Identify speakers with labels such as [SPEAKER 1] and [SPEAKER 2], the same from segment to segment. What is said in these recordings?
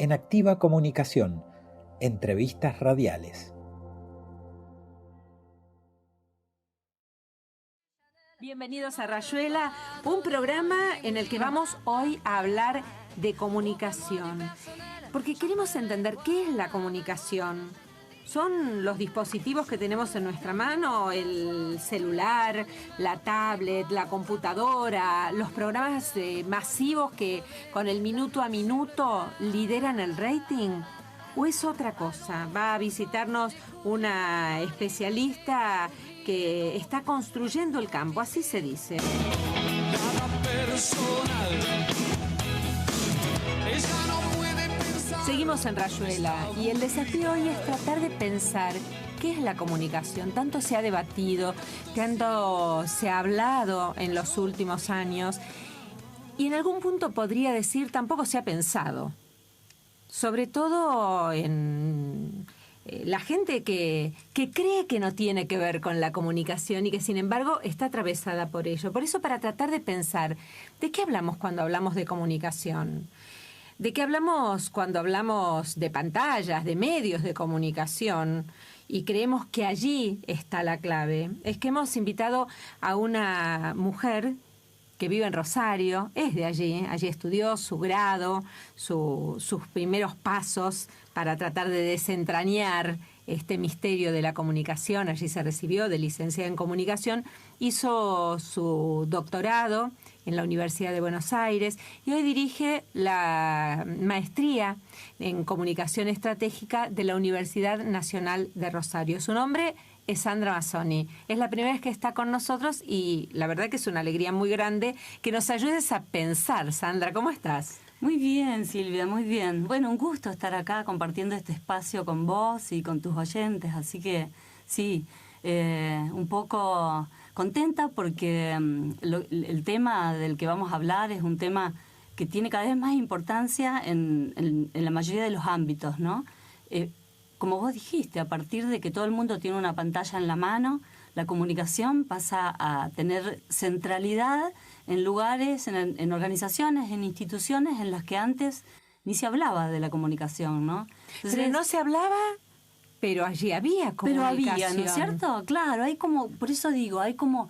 [SPEAKER 1] en Activa Comunicación, entrevistas radiales.
[SPEAKER 2] Bienvenidos a Rayuela, un programa en el que vamos hoy a hablar de comunicación, porque queremos entender qué es la comunicación. ¿Son los dispositivos que tenemos en nuestra mano, el celular, la tablet, la computadora, los programas masivos que con el minuto a minuto lideran el rating? ¿O es otra cosa? Va a visitarnos una especialista que está construyendo el campo, así se dice. Seguimos en Rayuela y el desafío hoy es tratar de pensar qué es la comunicación. Tanto se ha debatido, tanto se ha hablado en los últimos años y en algún punto podría decir tampoco se ha pensado. Sobre todo en la gente que cree que no tiene que ver con la comunicación y que sin embargo está atravesada por ello. Por eso, para tratar de pensar, ¿de qué hablamos cuando hablamos de comunicación? ¿De qué hablamos cuando hablamos de pantallas, de medios de comunicación? Y creemos que allí está la clave. Es que hemos invitado a una mujer que vive en Rosario, es de allí estudió su grado, sus primeros pasos para tratar de desentrañar este misterio de la comunicación. Allí se recibió de licenciada en comunicación, hizo su doctorado en la Universidad de Buenos Aires y hoy dirige la maestría en comunicación estratégica de la Universidad Nacional de Rosario. Su nombre es Sandra Mazzoni. Es la primera vez que está con nosotros y la verdad que es una alegría muy grande que nos ayudes a pensar. Sandra, ¿cómo estás?
[SPEAKER 3] Muy bien, Silvia, muy bien. Bueno, un gusto estar acá compartiendo este espacio con vos y con tus oyentes, así que sí, un poco contenta porque el tema del que vamos a hablar es un tema que tiene cada vez más importancia en la mayoría de los ámbitos, ¿no? Como vos dijiste, a partir de que todo el mundo tiene una pantalla en la mano, la comunicación pasa a tener centralidad en lugares, en organizaciones, en instituciones en las que antes ni se hablaba de la comunicación, ¿no? Entonces,
[SPEAKER 2] pero no se hablaba, pero allí había comunicación.
[SPEAKER 3] Pero había, ¿no es cierto? Claro, hay como, por eso digo, hay como,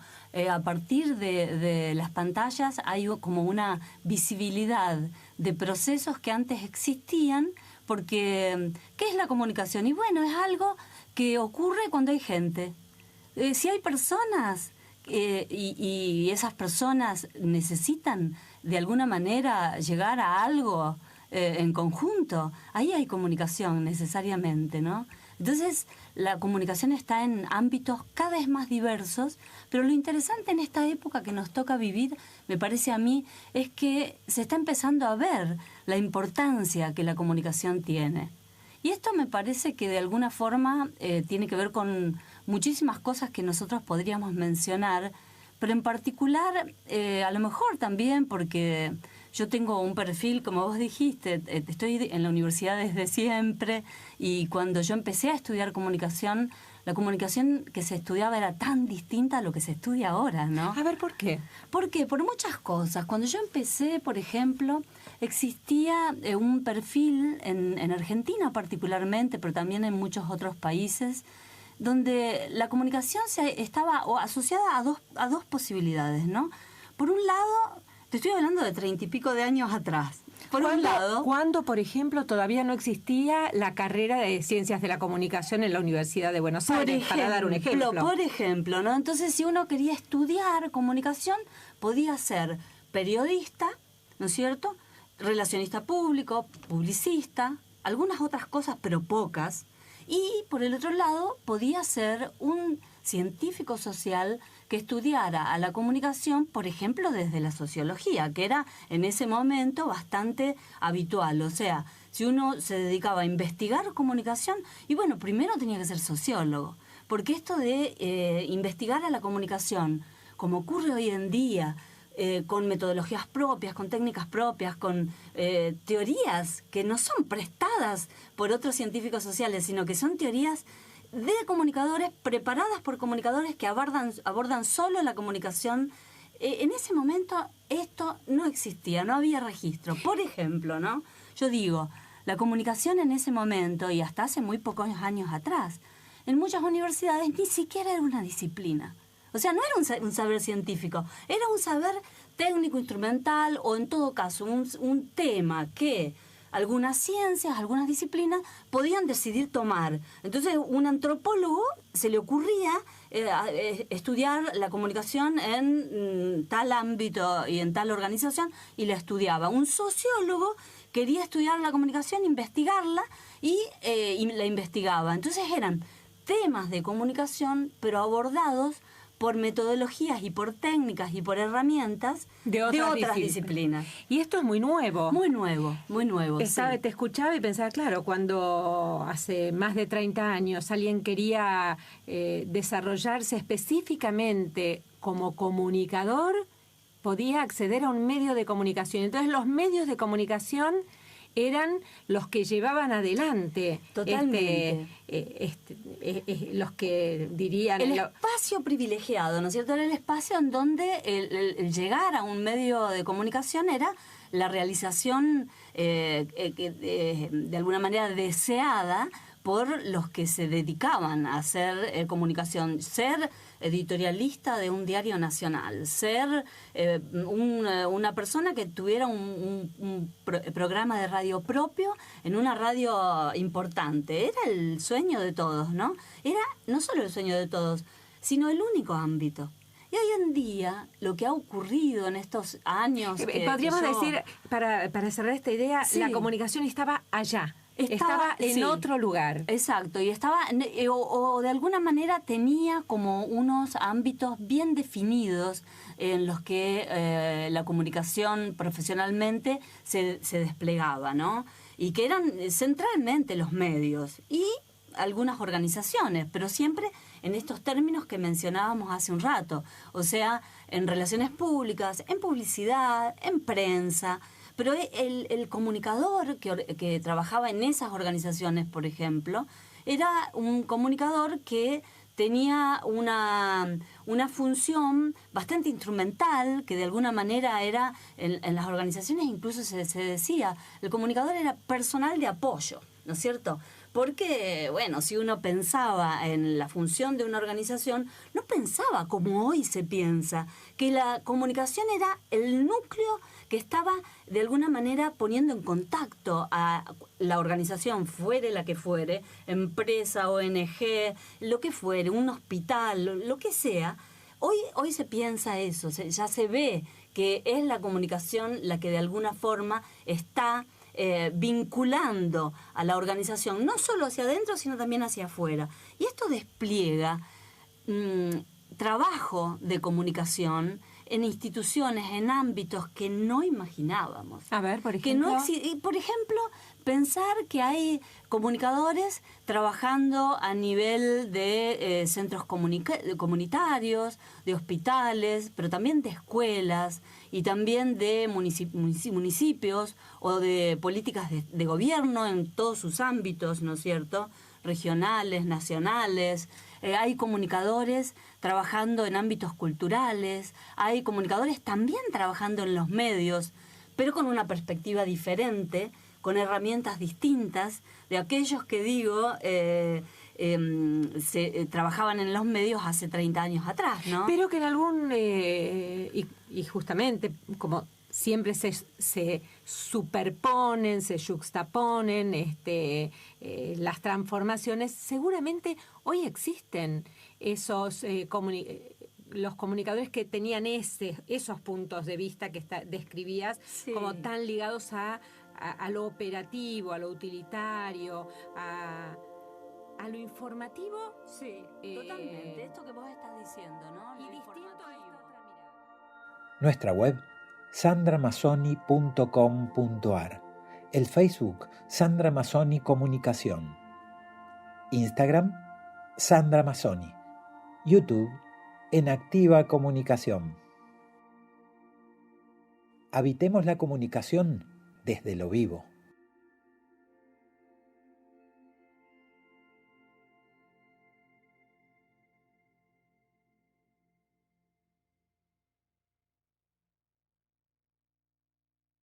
[SPEAKER 3] a partir de las pantallas hay como una visibilidad de procesos que antes existían, porque, ¿qué es la comunicación? Y bueno, es algo que ocurre cuando hay gente. Si hay personas y esas personas necesitan de alguna manera llegar a algo en conjunto, ahí hay comunicación necesariamente, ¿no? Entonces, la comunicación está en ámbitos cada vez más diversos, pero lo interesante en esta época que nos toca vivir, me parece a mí, es que se está empezando a ver la importancia que la comunicación tiene. Y esto me parece que de alguna forma tiene que ver con muchísimas cosas que nosotros podríamos mencionar, pero en particular, a lo mejor también porque yo tengo un perfil, como vos dijiste, estoy en la universidad desde siempre y cuando yo empecé a estudiar comunicación, la comunicación que se estudiaba era tan distinta a lo que se estudia ahora, ¿no?
[SPEAKER 2] A ver, ¿por qué?
[SPEAKER 3] ¿Por qué? Por muchas cosas. Cuando yo empecé, por ejemplo, existía un perfil en Argentina particularmente, pero también en muchos otros países, donde la comunicación estaba asociada a dos posibilidades, ¿no? Por un lado, te estoy hablando de 30 y pico de años atrás. Por un lado,
[SPEAKER 2] cuando, por ejemplo, todavía no existía la carrera de Ciencias de la Comunicación en la Universidad de Buenos Aires, para dar un ejemplo.
[SPEAKER 3] Por ejemplo, ¿no? Entonces, si uno quería estudiar comunicación, podía ser periodista, ¿no es cierto?, relacionista público, publicista, algunas otras cosas, pero pocas. Y, por el otro lado, podía ser un científico social que estudiara a la comunicación, por ejemplo, desde la sociología, que era en ese momento bastante habitual. O sea, si uno se dedicaba a investigar comunicación, y bueno, primero tenía que ser sociólogo, porque esto de investigar a la comunicación, como ocurre hoy en día, con metodologías propias, con técnicas propias, con teorías que no son prestadas por otros científicos sociales, sino que son teorías de comunicadores, preparadas por comunicadores que abordan solo la comunicación. En ese momento esto no existía, no había registro. Por ejemplo, ¿no? Yo digo, la comunicación en ese momento y hasta hace muy pocos años atrás, en muchas universidades ni siquiera era una disciplina. O sea, no era un saber científico, era un saber técnico, instrumental o en todo caso un tema que algunas ciencias, algunas disciplinas podían decidir tomar. Entonces, un antropólogo se le ocurría estudiar la comunicación en tal ámbito y en tal organización y la estudiaba. Un sociólogo quería estudiar la comunicación, investigarla y la investigaba. Entonces eran temas de comunicación, pero abordados por metodologías y por técnicas y por herramientas de otras disciplinas.
[SPEAKER 2] Y esto es muy nuevo.
[SPEAKER 3] Muy nuevo, muy nuevo. Sí.
[SPEAKER 2] Te escuchaba y pensaba, claro, cuando hace más de 30 años alguien quería desarrollarse específicamente como comunicador, podía acceder a un medio de comunicación. Entonces los medios de comunicación eran los que llevaban adelante.
[SPEAKER 3] Totalmente.
[SPEAKER 2] Los que dirían...
[SPEAKER 3] El espacio privilegiado, ¿no es cierto? Era el espacio en donde el llegar a un medio de comunicación era la realización de alguna manera deseada por los que se dedicaban a hacer comunicación, ser editorialista de un diario nacional, ser una persona que tuviera un programa de radio propio en una radio importante. Era el sueño de todos, ¿no? Era no solo el sueño de todos, sino el único ámbito. Y hoy en día, lo que ha ocurrido en estos años...
[SPEAKER 2] Podríamos decir, para cerrar esta idea, sí, la comunicación estaba allá. Estaba en sí, otro lugar.
[SPEAKER 3] Exacto, y estaba, o de alguna manera tenía como unos ámbitos bien definidos en los que la comunicación profesionalmente se desplegaba, ¿no? Y que eran centralmente los medios y algunas organizaciones, pero siempre en estos términos que mencionábamos hace un rato, o sea, en relaciones públicas, en publicidad, en prensa. Pero el comunicador que trabajaba en esas organizaciones, por ejemplo, era un comunicador que tenía una función bastante instrumental, que de alguna manera era, en las organizaciones incluso se decía, el comunicador era personal de apoyo, ¿no es cierto? Porque, bueno, si uno pensaba en la función de una organización, no pensaba como hoy se piensa, que la comunicación era el núcleo que estaba de alguna manera poniendo en contacto a la organización, fuere la que fuere, empresa, ONG, lo que fuere, un hospital, lo que sea. Hoy se piensa eso, ya se ve que es la comunicación la que de alguna forma está vinculando a la organización, no solo hacia adentro, sino también hacia afuera. Y esto despliega trabajo de comunicación en instituciones, en ámbitos que no imaginábamos.
[SPEAKER 2] A ver, por ejemplo.
[SPEAKER 3] Por ejemplo, pensar que hay comunicadores trabajando a nivel de centros comunitarios, de hospitales, pero también de escuelas y también de municipios o de políticas de gobierno en todos sus ámbitos, ¿no es cierto?, regionales, nacionales. Hay comunicadores trabajando en ámbitos culturales, hay comunicadores también trabajando en los medios, pero con una perspectiva diferente, con herramientas distintas de aquellos que trabajaban en los medios hace 30 años atrás, ¿no?
[SPEAKER 2] Pero que en algún... y justamente, como siempre se superponen, se yuxtaponen las transformaciones, seguramente hoy existen esos los comunicadores que tenían esos puntos de vista que describías, sí, como tan ligados a lo operativo, a lo utilitario, a lo informativo.
[SPEAKER 3] Sí, totalmente. Esto que vos estás diciendo, ¿no?
[SPEAKER 2] Y distinto a esta otra mirada.
[SPEAKER 1] Nuestra web, sandramazzoni.com.ar. El Facebook, Sandra Mazzoni Comunicación. Instagram, Sandra Mazzoni. YouTube, En Activa Comunicación. Habitemos la comunicación desde lo vivo.